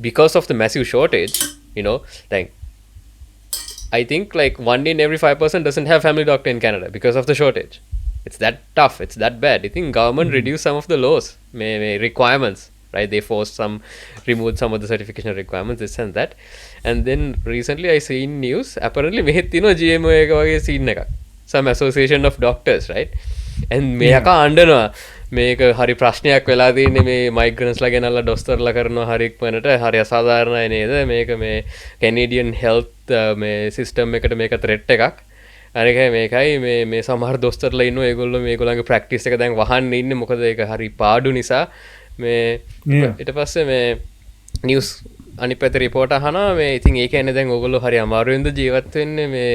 because of the massive shortage, you know, like I think like 1 in every 5 person doesn't have family doctor in Canada because of the shortage. It's that tough, it's that bad. I think government reduced some of the laws, may requirements, right? They removed some of the certification requirements, this and that. And then recently I seen news, apparently මෙහෙත් තියෙනවා GMO එක වගේ scene එකක්, some association of doctors, right? And මේක අඬනවා, මේක හරි ප්‍රශ්නයක් වෙලා තියෙන්නේ මේ migrants ලා ගෙනල්ලා දොස්තරලා කරනවා හරි ඉක්මනට, හරි අසාධාරණයි නේද මේක, මේ Canadian health මේ system එකට මේක threat එකක්. අනිකයි මේකයි මේ සමහර දොස්තරලා ඉන්නවා ඒගොල්ලෝ මේගොල්ලන්ගේ ප්‍රැක්ටිස් එක දැන් වහන්න ඉන්නේ මොකද ඒක හරි පාඩු නිසා. මේ ඊට පස්සේ මේ නිවුස් අනිත් පැත්තේ රිපෝට් අහනවා මේ ඉතින් ඒ කියන්නේ දැන් ඕගොල්ලෝ හරි අමාරුවෙන්ද ජීවත් වෙන්නේ මේ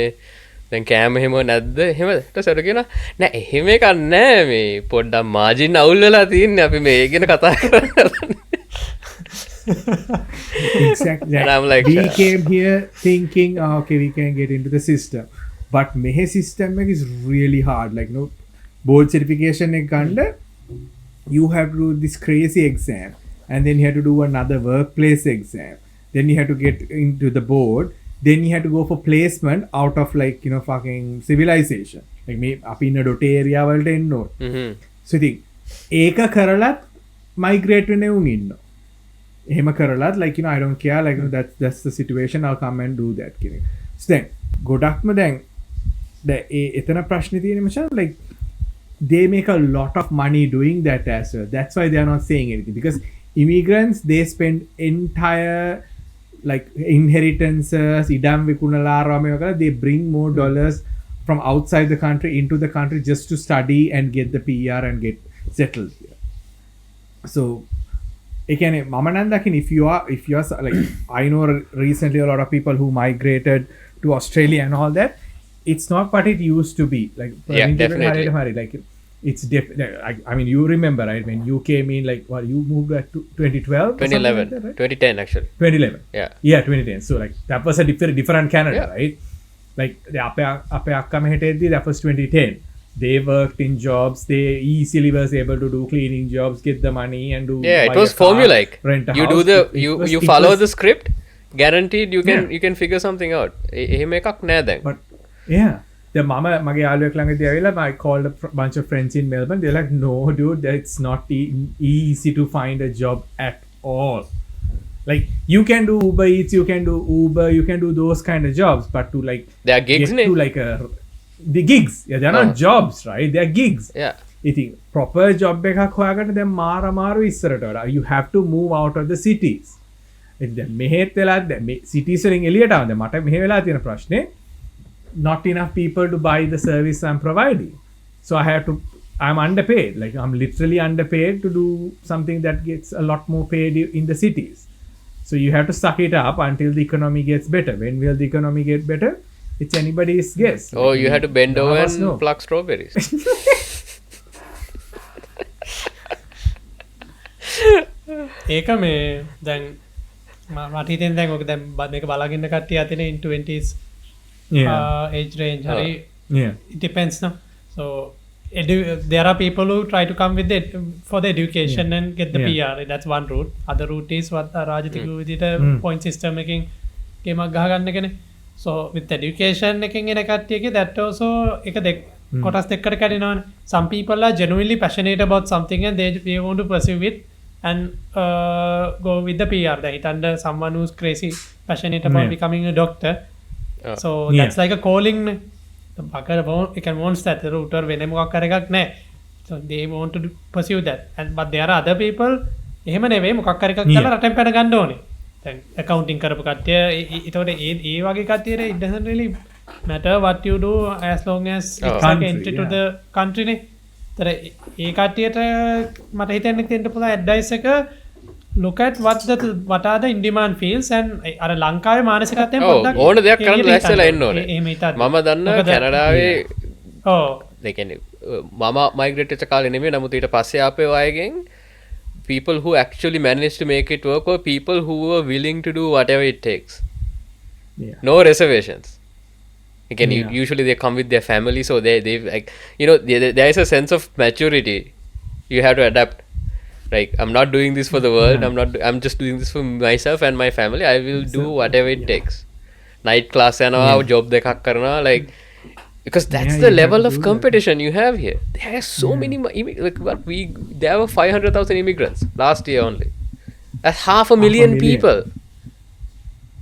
දැන් කෑම එහෙම නැද්ද එහෙමද? ඊට පස්සේ කියනවා නෑ එහෙම එකක් නෑ මේ පොඩ්ඩක් මාජින් අවුල් වෙලා තියෙන්නේ අපි මේ ගැන කතා කරන්නේ. Exactly. And I'm like, we came here thinking, okay, we can get into the system. But mehe system is really hard. Like, no board certification ek ganda, you have to do this crazy exam, and then you have to do another workplace exam. Then you have to get into the board. Then you have to go for placement out of like, you know, fucking civilization. Like me up in a dot area වලට එන්න ඕන. So ඉතින් ඒක කරලත් migrate වෙන උන් ඉන්නවා. එහෙම කරලත් like, you know, I don't care, like, you know, that's the situation, I'll come and do that කියන. So then ගොඩක්ම දැන් එතන ප්‍රශ්නේ තියෙන්නේ මචං, like they make a lot of money doing that as well. That's why they are not saying anything, because immigrants, they spend entire like inheritances, idam vikunala, they bring more dollars from outside the country into the country just to study and get the PR and get settled here. So again, Mamanandakin, if you are like, I know recently a lot of people who migrated to Australia and all that, it's not what it used to be. Like, yeah, definitely. Like, it's I mean, you remember, right, when you came in, like, what, you moved at 2012, 2011, like that, right? 2010 actually. 2011. Yeah, 2010. So like that was a different Canada, yeah. right? Like the ape akka mehetedi, that was 2010. They worked in jobs, they easily was able to do cleaning jobs, get the money and do, yeah, it was formulaic. Rent a you house. do the you follow the script, guaranteed you can figure something out. එහෙම එකක් නෑ දැන්. But yeah, the mage යාළුවෙක් ළඟදී ඇවිල්ලා, I called a bunch of friends in Melbourne. They're like, no dude, it's not easy to find a job at all. Like, you can do Uber Eats, you can do Uber, you can do those kind of jobs, but to like There are gigs, get to like the gigs, yeah, they're not jobs, right? They're gigs. Yeah, ඉතින් proper job එකක් හොයාගන්න දැන් මාරු ඉස්සරට වඩා you have to move out of the cities. ඉතින් දැන් මෙහෙත් වෙලා දැන් මේ cities වලින් එළියට ආවද මට මෙහෙ වෙලා තියෙන ප්‍රශ්නේ, not enough people to buy the service I'm providing. So I'm underpaid. Like, I'm literally underpaid to do something that gets a lot more paid in the cities. So you have to suck it up until the economy gets better. When will the economy get better? It's anybody's guess. oh, you had to bend over and pluck strawberries. ඒක මේ දැන් මට හිතෙන් දැන් ඔක දැන් මේක බලාගන්න කට්ටිය අතන in 20s age range hari. Yeah. It depends, no? So there are people who try to come with it for the education and get the PR. That's one route. Other route is what Rajatiku did, point system making gameක් ගහ ගන්න එකනේ. So with education එකකින් එන කට්ටියගේ that also එක දෙක කොටස් දෙකකට කඩිනවනේ. Some people are genuinely passionate about something and they want to pursue it and go with the PR. They hit under someone who's crazy passionate about becoming a doctor. So that's like a calling. The bugger wants that route or වෙන මොකක් කර එකක් නැහැ. So they want to pursue that. But there are other people එහෙම නෙවෙයි මොකක් කර එකක් කරලා රටෙන් පැන ගන්න ඕනේ. දැන් accounting කරපු කට්ටිය ඒතකොට ඒ වගේ කට්ටියට it doesn't really matter what you do as long as it's like entry to the country නේ. තර ඒ කට්ටියට මට හිතෙන්නේ තියෙන්න පුළුවන් advice එක look at what are the in demand fields and අර ලංකාවේ මානසිකත්වයෙන් පොඩ්ඩක් ඕන දෙයක් කරන්න ලැස්සලා එන්න ඕනේ. මම දන්නවා කැනඩාවේ මම මයිග්‍රේට් වෙච්ච කාලේ නෙමෙයි, නමුත් ඊට පස්සේ ආපේ අයගෙන් people who actually managed to make it work were people who were willing to do whatever it takes. No reservations. Again, usually they come with their family, so they like, you know, there is a sense of maturity. You have to adapt. Like, I'm not doing this for the world. I'm just doing this for myself and my family. I will do whatever it takes. Night class and job dekak karna, like, because that's the level of competition you have here. There are so many like there were 500,000 immigrants last year only. That's 500,000 people.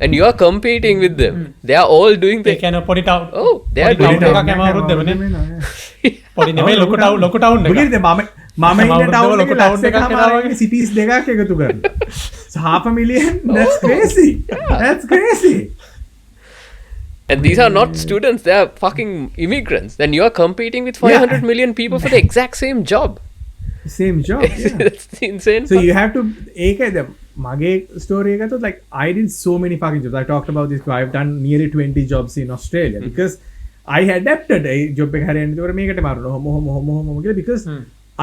And you are competing with them. They are all doing they can put it out. Oh, they are doing it. පොඩි නෙමෙයි ලොකු town එක. මොකද මම ඉන්න town එක ලක්ෂ එකමාරගේ cities දෙකක් එකතු කරලා. 500,000 that's crazy. That's crazy. And these are not students, they are fucking immigrants. Then you are competing with 500 million people for the exact same job. Same job. Yeah. That's insane. So you have to mage story එක તો like I did so many fucking jobs. I talked about this. I've done nearly 20 jobs in Australia because I adapted a job එක හරියන්නේ ඒතකොට මේකට මාරුන හොම කියලා because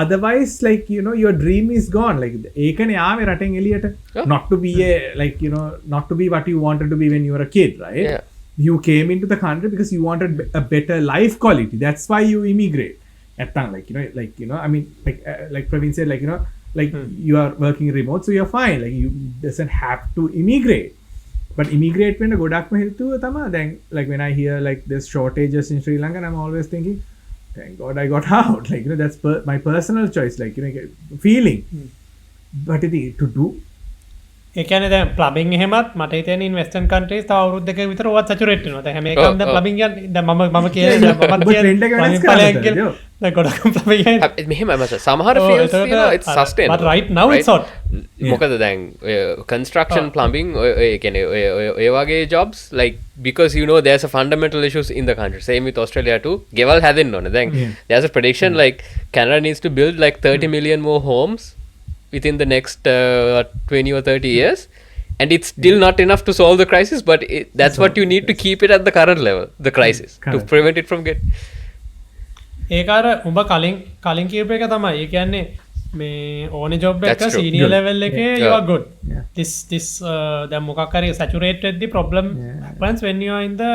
otherwise like you know your dream is gone. Like ඒකනේ ආවේ රටෙන් එළියට not to be a like you know not to be what you wanted to be when you were a kid, right? Yeah. You came into the country because you wanted a better life quality. That's why you immigrate. Like you know I mean like Praveen said, like you know like you are working remote, so you're fine. Like you doesn't have to immigrate. But immigrate වෙන්න ගොඩක්ම හේතුව තමයි දැන් like when I hear like there's shortages in Sri Lanka, and I'm always thinking thank God I got out. Like you know that's my personal choice, like you know feeling. But to do ඒ කියන්නේ දැන් ප්ලම්බින් එහෙමත් මට හිතෙන්නේ in western countries තව අවුරුදු දෙකක විතර ඔවත් සැචුරේට් වෙනවා. දැන් හැම එකම දැන් ප්ලම්බින් කියන්නේ දැන් මම කියන්නේ මම කියන්නේ දැන් ගොඩක් ප්ලම්බින් මෙහෙමයි මචං සමහර fields තියෙනවා it's sustainable. But right now it's hot. මොකද දැන් construction plumbing ඒ කියන්නේ ඒ වගේ jobs like because you know there's a fundamental issues in the country. Same with Australia too. ගෙවල් හැදෙන්න ඕනේ. දැන් there's a prediction like Canada needs to build like 30 million more homes within the next 20 or 30 years, and it's still not enough to solve the crisis, but that's what you need to keep it at the current level, the crisis, to prevent it from getting. ඒකාර උඹ කලින් කියප එක තමයි. ඒ කියන්නේ මේ ඕනේ job එක senior level එකේ you are good. this දැන් මොකක් හරි saturate වෙද්දි problem happens when you are in the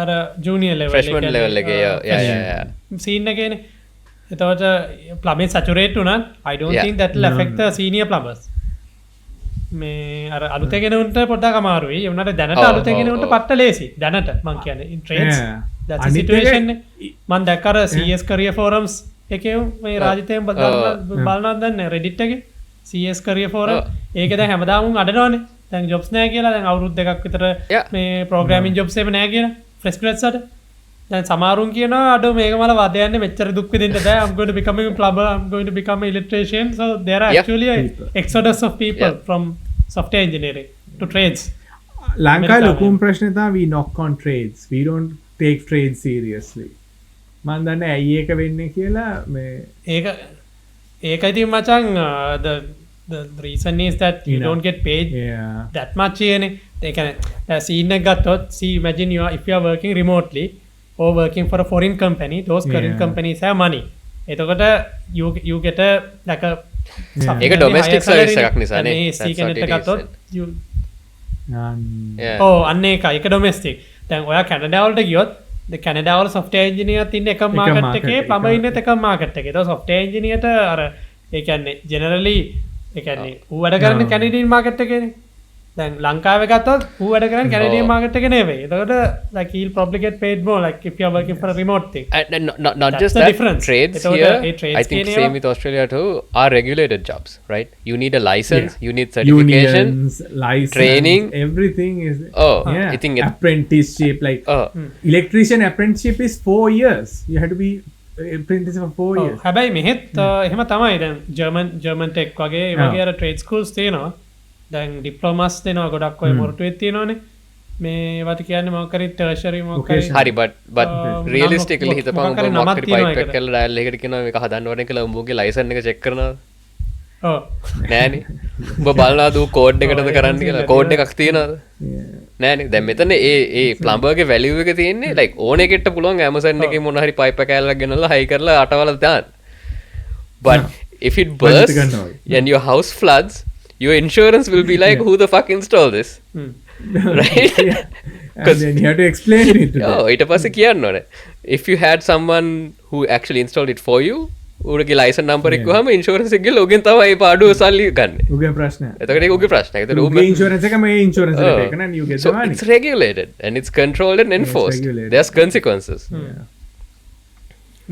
අර junior level freshman level එකේ yeah scene එකේනේ. එතකොට plumbing saturate උනත් I don't think that will affect the senior plumbers. මේ අර අලුතෙන් ගෙනුන්ට පොඩ්ඩක් අමාරුයි. ඒ වුණාට දැනට අලුතෙන් ගෙනුන්ට පට්ට ලේසි. දැනට මං කියන්නේ in trades that's the situation. මං දැක්ක අර CS career forums එකේ මේ රාජිතයෙන් බලනවද දන්නේ Reddit එකේ CS career forum. ඒකේ දැන් හැමදාම උන් අඩනවනේ. දැන් jobs නැහැ කියලා. දැන් අවුරුදු දෙකක් විතර මේ programming jobs එහෙම නැහැ කියලා fresh graduates අට. දැන් සමහරුන් කියනවා අඩෝ මේක මල වදයන්නේ මෙච්චර දුක් විඳින්න බෑ. I'm going to become a plumber, I'm going to become an electrician. So there are actually a exodus of people from software engineering to trades. ලංකාවේ ලොකුම ප්‍රශ්නේ තමයි we knock on trades. We don't take trades seriously. මම දන්නේ ඇයි ඒක වෙන්නේ කියලා මේ ඒක ඉතින් මචං the reason is that you don't get paid that much කියන්නේ. ඒ කියන්නේ scene එක ගත්තොත් see imagine if you are working remotely or working for a foreign company, those foreign companies have money. එතකොට you get a like a ඒක domestic service එකක් නිසානේ. ඒක ගත්තොත් you අන්න ඒක domestic. දැන් ඔයා කැනඩා වලට ගියොත් කැනඩා වල software engineer තින්න එකම market එකේ plumber ඉන්නෙත් එකම market එකේ. ඒක software engineer ට අර ඒ කියන්නේ generally ඒ කියන්නේ ඌ වැඩ කරන්නේ Canadian market එකේනේ. දැන් ලංකාවේ ගත්තොත් ඌ වැඩ කරන්නේ Canadian market එකේ නෙවෙයි. එතකොට like he'll probably get paid more like if you are working for a remote thing. And not just that, difference. Trades here I think same with Australia too are regulated jobs, right? You need a license, you need certification, unions, license, training, everything is I think apprenticeship like electrician apprenticeship is 4 years. You have to be apprentice for 4 years. හැබැයි මෙහෙත් එහෙම තමයි. දැන් German tech වගේ ඒ වගේ අර trade schools තියෙනවා. දැන් ඩිප්ලෝමාස් දෙනවා ගොඩක් ඔය මොරටුවේ තියෙනවානේ. මේ වට කියන්නේ මොකක් හරි tertiary මොකක් හරි හරි but realistically හිතපන් මොකක් හරි පයිප් එක කියලා ඩයල් එකකට කියනවා මේක හදන්න ඕනේ කියලා උඹගේ ලයිසන් එක චෙක් කරනවා. නෑන උඹ බලනාද කෝඩ් එකටද කරන්න කියලා කෝඩ් එකක් තියෙනද නෑන දැ මෙතන ඒ ප්ලම්බර්ගේ වැලිුව එක තියන්නේ ලයි ඕනෙකට පුළුවන් ඇමසන්න එක මොනහරි පයිප කෑල්ල ගෙනල හයි කරලා අටවල දාන් but if it bursts and your house floods your insurance will be like who the fuck installed this right and then you have to explain it to them. ඊට පස්සේ කියන්න ඕනේ if you had someone who actually installed it for you උරගේ license number එක ගහම insurance එක ගිහලා ඔගෙන් තමයි ඒ පාඩුව සල්ලි ගන්න. උගේ ප්‍රශ්නය. එතකොට ඒක උගේ ප්‍රශ්නය. ඒතර උගේ ඉන්ෂුරන්ස් එක මේ ඉන්ෂුරන්ස් එකට ඒක නෑ you get the money. It's regulated and it's controlled and enforced. There's consequences.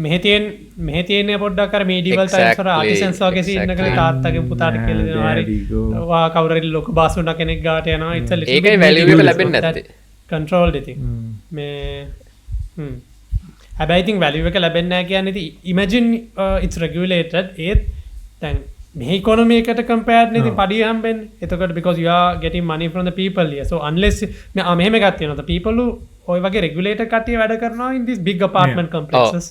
මෙහෙ තියෙන පොඩ්ඩක් අර medieval times වල ආටිසන්ස් වගේ සීන් එකක තාත්තගේ පුතාට කියලා දෙනවා හරි. වා කවුරු හරි ලොකු බාස් වුණා කෙනෙක් ගාට යනවා. it's a little ඒකයි value එක ලැබෙන්නේ නැත්තේ. controlled ඉතින්. මේ හැබැයි ඉතින් වැලියු එක ලැබෙන්නේ නැහැ කියන්නේ ඉතින් imagine it's regulated ඒත් දැන් මේ economy එකට compared නේ ඉතින් පඩිය හම්බෙන්නේ. එතකොට because you are getting money from the people here. So unless මෙහෙම එකක් තියෙනවා. The people who ඔය වගේ regulated කට්ටිය වැඩ කරනවා in these big apartment complexes.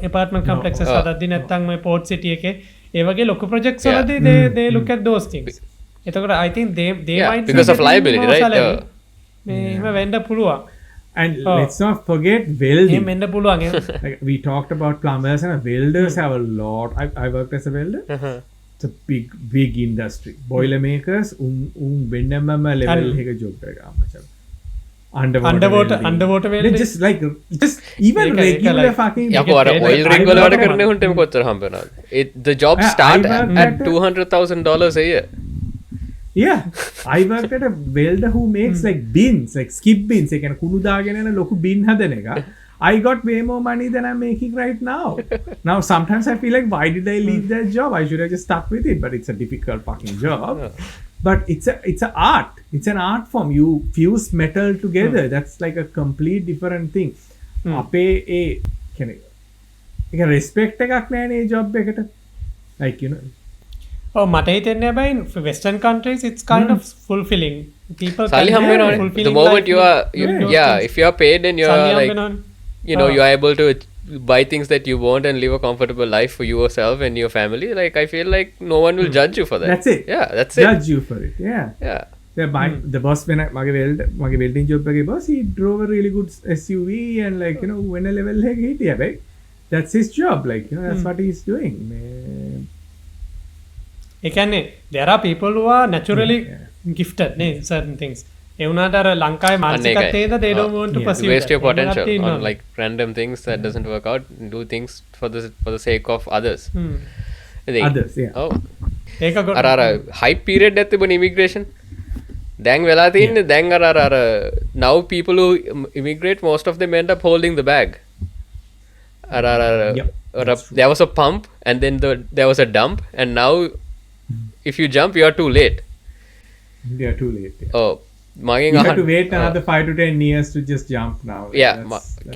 Apartment complexes වලදී නැත්නම් මේ port city එකේ ඒ වගේ ලොකු projects වලදී they look at those things. එතකොට I think they might because of liability right මේ එහෙම වෙන්න පුළුවන්. And let's not forget welding. එහෙම වෙන්න පුළුවන්. Like we talked about plumbers and welders have a lot. I worked as a welder. It's a big industry. Boiler makers වෙන්නම level එක job එක අම්මචා. underwater welding. Just even regular fucking යකෝ අර oil rig වල වැඩ කරන උන්ට කොච්චර හම්බ වෙනවද? The job start at $200,000 a year. Yeah, I worked at a welder who makes like bins, like skip bins. Like kunu daagena na loku bin hadan eka. I got way more money than I'm making right now. Now sometimes I feel like why did I leave that job? I should have just stuck with it. But it's a difficult fucking job. But it's a art. It's an art form. You fuse metal together. That's like a complete different thing. Ape can respect ekak naha ne job ekata. Like මට හිතෙන්නේ හැබැයි western countries it's kind of fulfilling. People සල්ලි හම්බ වෙනවනේ. The moment you are if you are paid and you are like you are able to buy things that you want and live a comfortable life for yourself and your family, like I feel like no one will judge you for that. That's it. Yeah, that's it. Judge Judge you for it. Yeah. The boss when my welding job එකේ boss he drove a really good SUV and like when a level එක හිටියා බයි. That's his job, like that's what he's doing. ඒ කියන්නේ there are people who are naturally gifted නේ certain things. ඒ වුණාට අර ලංකාවේ මානසිකත්වයේද they don't want to pursue waste your potential on like random things that doesn't work out. Do things for the sake of others. Others, yeah. ඒක අර hype period එකක් තිබුණ immigration. දැන් වෙලා තින්නේ දැන් අර now people who immigrate most of them end up holding the bag. There was a pump and then there was a dump and now if you jump you are too late. You are too late. Yeah. Oh, you have to wait another 5 to 10 years to just jump now.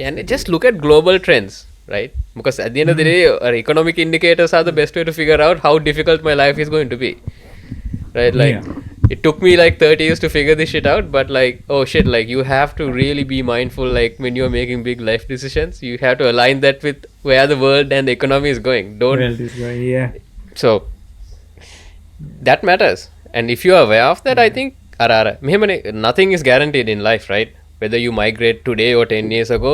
Can you just look at global trends, right? Because at the end of the day economic indicators are the best way to figure out how difficult my life is going to be, right? Like it took me like 30 years to figure this shit out, but like oh shit, like you have to really be mindful like when you're making big life decisions you have to align that with where the world and the economy is going. So that matters, and if you are aware of that I think nothing is guaranteed in life, right? Whether you migrate today or 10 years ago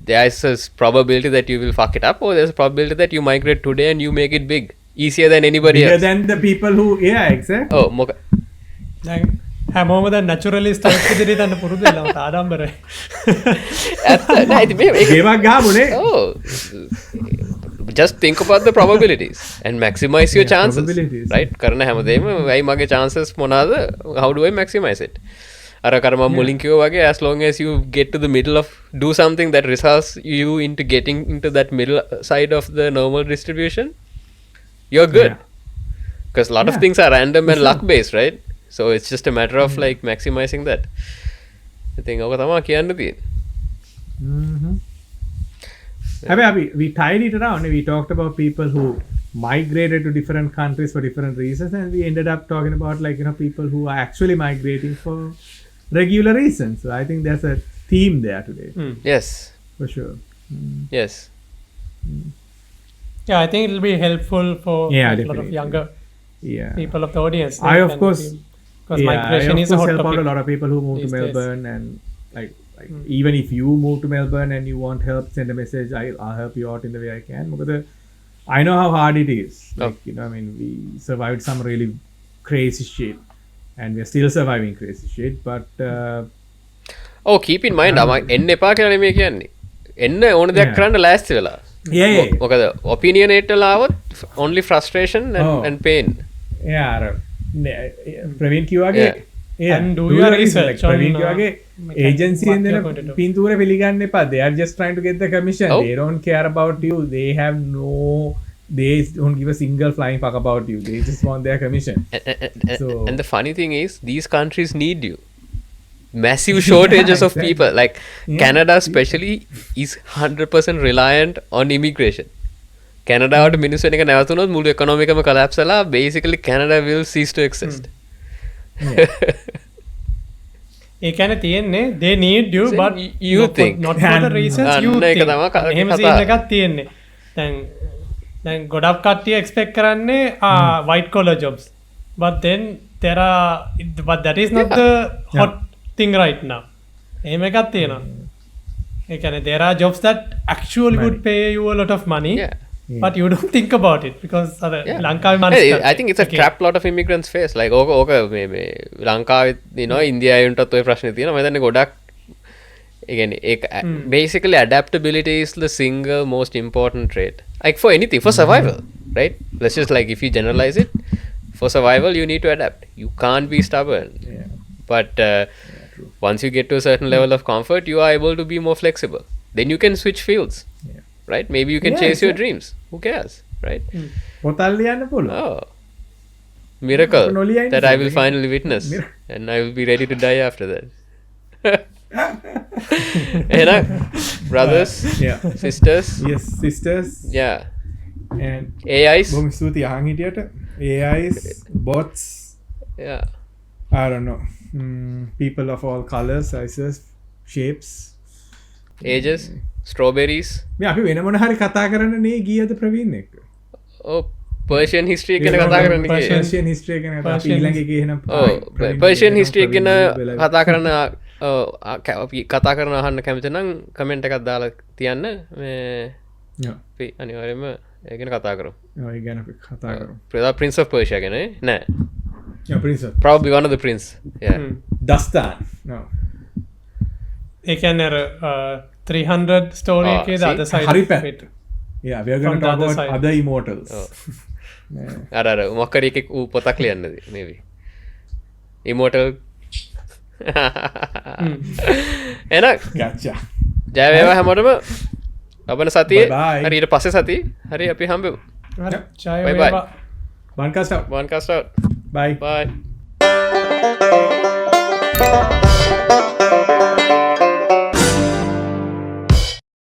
there's a probability that you will fuck it up or there's a probability that you migrate today and you make it big easier than anybody else. Bigger than the people who exactly. Oh දැන් හැමෝම දැන් naturalist type විදිහට යන පුරුදු වෙලා ආඩම්බරයි. ඒකක් ගාමුනේ. Just think about the probabilities and maximize your chances, right? කරන හැමදේම වෙයි මගේ chances මොනවාද? How do I maximize it? අර කරම මුලින් කිව්වා වගේ as long as you get to the middle of do something that results you into getting into that middle side of the normal distribution, you're good. Because a lot of things are random and luck based, right? So it's just a matter of like maximizing that. I think ඔක තමයි කියන්න තියෙන්නේ. We tied it around. We talked about people who migrated to different countries for different reasons, and we ended up talking about like people who are actually migrating for regular reasons. So I think there's a theme there today. Yes, for sure. Yes. Yeah, I think it will be helpful for a lot of Yeah. people of the audience. I of course because yeah, migration I is of a course hot help out a topic. lot of people who move to these days. Melbourne and like even if you move to Melbourne and you want help, send a message. I'll help you out in the way I can. Because I know how hard it is. Like, you know, I mean, we survived some really crazy shit, and we're still surviving crazy shit. But oh keeping mind අම එන්න එපා කියලා මේ කියන්නේ එන්න ඕන දෙයක් Yeah. කරන්න ලෑස්ති වෙලා yeah, මොකද ඔපිනියනේට්ටලාවත් only frustration and pain yeah, Praveen කිව්වාගේ And do your research on, Praveen කිව්වාගේ agency what and you're then going to do. පින්තූර පිළිගන්න එපා. They are just trying to get the commission. Oh. They don't care about you. They have no. They don't give a single flying fuck about you. They just want their commission. So- and the funny thing is these countries need you massive shortages of exactly. people like Yeah. Canada especially is 100% reliant on immigration කැනඩාවට මිනිස්සු එක නැවතුනොත් මුළු එකොනොමිකම collapse වෙලා basically Canada will cease to exist ඒ කියන්නේ තියෙන්නේ they need you So but you not think. for the reasons you අන්න ඒක think. තමයි එහෙම කතා. scene එකක් තියෙන්නේ දැන් ගොඩක් කට්ටිය expect කරන්නේ white collar jobs but then there are but that is not the hot thing right now එහෙම එකක් තියෙනවා ඒ කියන්නේ there are jobs that actually would pay you a lot of money Yeah. but you don't think about it because අර Yeah. ලංකාවේ Hey, මනසට I think it's a trap lot of immigrants face like ඕක මේ ලංකාවේ දිනවා ඉන්දියාවුන්ටත් ඔය ප්‍රශ්නේ තියෙනවා මම දන්නේ ගොඩක් ඒ කියන්නේ ඒක basically adaptability is the single most important trait like for anything for survival right let's just like if you generalize it for survival you need to adapt you can't be stubborn Yeah. but once you get to a certain level of comfort you are able to be more flexible then you can switch fields Yeah. right maybe you can Yeah, chase your exactly. dreams who cares right පොතල් ලියන්න පුළුවන්. oh miracle Noliya that I will inside. finally witness and I will be ready to die after that brothers Yeah. sisters Yes, sisters yeah and AIs බොහොම ස්තුතියි අහන් හිටියට. AIs, bots, yeah I don't know. People of all colors, sizes, shapes. ages strawberries මේ අපි වෙන මොන හරි කතා කරන්න නේ ගියද ප්‍රවීන් එක්ක. oh Persian history ගැන කතා කරන්න ගියේ. Persian history ගැන අපි Persian ඊළඟ එකේ එහෙනම් Persian history ගැන කතා කරන අපි කතා කරන අහන්න කැමති නම් කමෙන්ට් එකක් දාලා තියන්න මේ Yeah. අපි අනිවාර්යයෙන්ම ඒ ගැන කතා කරමු. ඒ ගැන අපි කතා කරමු. Prince of Persia ගැන නෑ Yeah, Prince. probably one of the prince yeah Dastan. No. ඒ කියන්නේ අර 300 story Ah, එකේ see? other side හරි of පැත්ත. it. Yeah, we are going From to the talk other about side. other immortals. Oh. Yeah. අර මොකක් හරි එකෙක් ඌ පොතක් ලියන්නද maybe immortal එන Gotcha. ජය වේවා හැමෝටම ලබන සතියේ Bye bye. හරි ඊට පස්සේ සතියේ හරි අපි හම්බෙමු හරි ජය Bye bye. වේවා. One cast out. one cast out Bye. bye